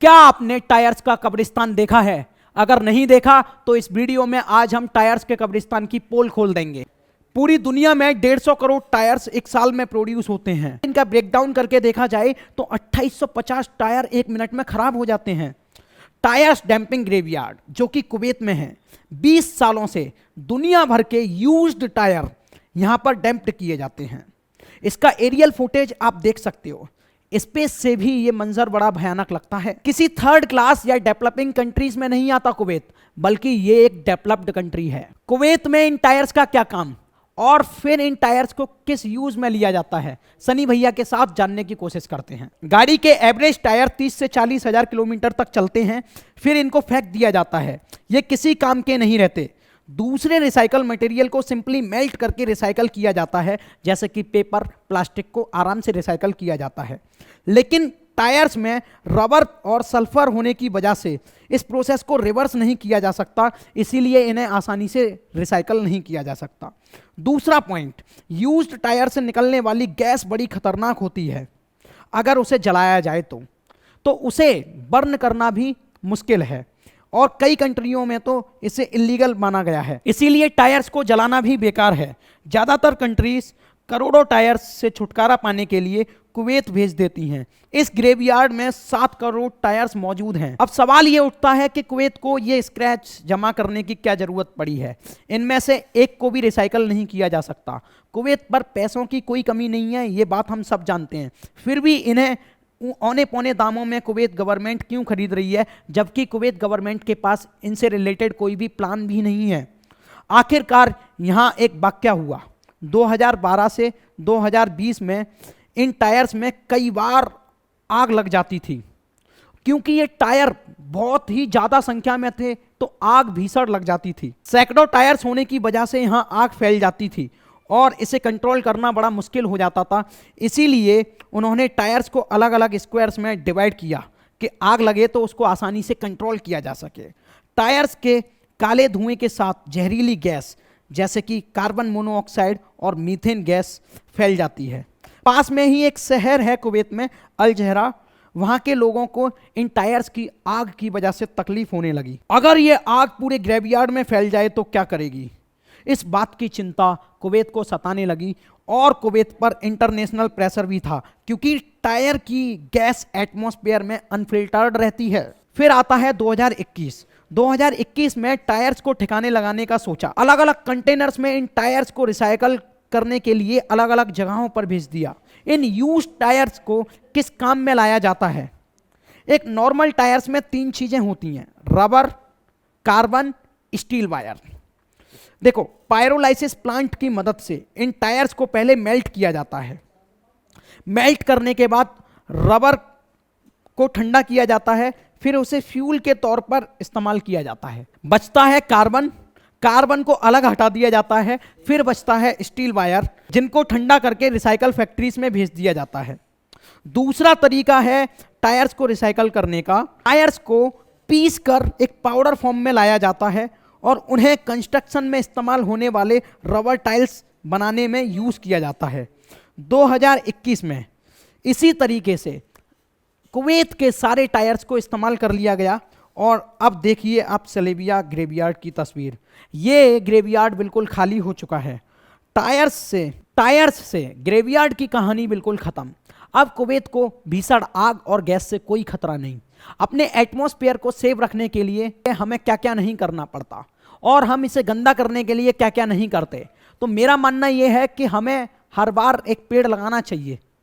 क्या आपने टायर्स का कब्रिस्तान देखा है? अगर नहीं देखा तो इस वीडियो में आज हम टायर्स के कब्रिस्तान की पोल खोल देंगे। पूरी दुनिया में 150 करोड़ टायर्स एक साल में प्रोड्यूस होते हैं। इनका ब्रेकडाउन करके देखा जाए तो 2850 टायर एक मिनट में खराब हो जाते हैं। टायर्स डैम्पिंग ग्रेवयार्ड जो कि कुवैत में है, 20 सालों से दुनिया भर के यूज्ड टायर यहां पर डैम्प्ड किए जाते हैं। इसका एरियल फुटेज आप देख सकते हो। स्पेस से भी ये मंजर बड़ा भयानक लगता है। किसी थर्ड क्लास या डेवलपिंग कंट्रीज में नहीं आता कुवैत, बल्कि ये एक डेवलप्ड कंट्री है। कुवैत में इन टायर्स का क्या काम और फिर इन टायर्स को किस यूज में लिया जाता है, सनी भैया के साथ जानने की कोशिश करते हैं। गाड़ी के एवरेज टायर 30 से 40 हजार किलोमीटर तक चलते हैं, फिर इनको फेंक दिया जाता है। ये किसी काम के नहीं रहते। दूसरे रिसाइकल मटेरियल को सिंपली मेल्ट करके रिसाइकल किया जाता है, जैसे कि पेपर, प्लास्टिक को आराम से रिसाइकल किया जाता है। लेकिन टायर्स में रबर और सल्फर होने की वजह से इस प्रोसेस को रिवर्स नहीं किया जा सकता, इसीलिए इन्हें आसानी से रिसाइकल नहीं किया जा सकता। दूसरा पॉइंट, यूज्ड टायर से निकलने वाली गैस बड़ी खतरनाक होती है। अगर उसे जलाया जाए तो उसे बर्न करना भी मुश्किल है और कई कंट्रियों में तो इसे इलीगल माना गया है, इसीलिए टायर्स को जलाना भी बेकार है। ज़्यादातर कंट्रीज करोड़ों टायर्स से छुटकारा पाने के लिए कुवैत भेज देती हैं। इस ग्रेवयार्ड में 7 करोड़ टायर्स मौजूद हैं। अब सवाल ये उठता है कि कुवैत को ये स्क्रैच जमा करने की क्या जरूरत पड़ी है? इनमें से एक को भी रिसाइकल नहीं किया जा सकता। कुवैत पर पैसों की कोई कमी नहीं है, ये बात हम सब जानते हैं। फिर भी इन्हें औने पौने दामों में कुवैत गवर्नमेंट क्यों खरीद रही है, जबकि कुवैत गवर्नमेंट के पास इनसे रिलेटेड कोई भी प्लान भी नहीं है? आखिरकार यहाँ एक वाकया हुआ। 2012 से 2020 में इन टायर्स में कई बार आग लग जाती थी। क्योंकि ये टायर बहुत ही ज़्यादा संख्या में थे तो आग भीषण लग जाती थी। सैकड़ों टायर्स होने की वजह से यहाँ आग फैल जाती थी और इसे कंट्रोल करना बड़ा मुश्किल हो जाता था। इसीलिए उन्होंने टायर्स को अलग अलग स्क्वायर्स में डिवाइड किया कि आग लगे तो उसको आसानी से कंट्रोल किया जा सके। टायर्स के काले धुएं के साथ जहरीली गैस जैसे कि कार्बन मोनोऑक्साइड और मीथेन गैस फैल जाती है। पास में ही एक शहर है कुवैत में, अल जहरा, वहाँ के लोगों को इन टायर्स की आग की वजह से तकलीफ होने लगी। अगर ये आग पूरे ग्रेवयार्ड में फैल जाए तो क्या करेगी? इस बात की चिंता कुवैत को सताने लगी और कुवैत पर इंटरनेशनल प्रेशर भी था, क्योंकि टायर की गैस एटमॉस्फेयर में अनफिल्टर्ड रहती है। फिर आता है 2021 में टायर्स को ठिकाने लगाने का सोचा। अलग अलग कंटेनर्स में इन टायर्स को रिसाइकल करने के लिए अलग अलग जगहों पर भेज दिया। इन यूज्ड टायर्स को किस काम में लाया जाता है? एक नॉर्मल टायर्स में 3 चीजें होती हैं, रबर, कार्बन, स्टील वायर। देखो, पायरोलाइसिस प्लांट की मदद से इन टायर्स को पहले मेल्ट किया जाता है। मेल्ट करने के बाद रबर को ठंडा किया जाता है, फिर उसे फ्यूल के तौर पर इस्तेमाल किया जाता है। बचता है कार्बन को अलग हटा दिया जाता है। फिर बचता है स्टील वायर, जिनको ठंडा करके रिसाइकल फैक्ट्रीज में भेज दिया जाता है। दूसरा तरीका है टायर्स को रिसाइकल करने का। टायर्स को पीस कर एक पाउडर फॉर्म में लाया जाता है और उन्हें कंस्ट्रक्शन में इस्तेमाल होने वाले रबर टाइल्स बनाने में यूज किया जाता है। 2021 में इसी तरीके से कुवैत के सारे टायर्स को इस्तेमाल कर लिया गया। और अब देखिए आप सलेबिया ग्रेवयार्ड की तस्वीर। ये ग्रेवयार्ड बिल्कुल खाली हो चुका है। टायर्स से ग्रेवयार्ड की कहानी बिल्कुल खत्म। अब कुवैत को भीषण आग और गैस से कोई खतरा नहीं। अपने एटमॉस्फेयर को सेव रखने के लिए हमें क्या क्या नहीं करना पड़ता और हम इसे गंदा करने के लिए क्या क्या नहीं करते। तो मेरा मानना यह है कि हमें हर बार एक पेड़ लगाना चाहिए।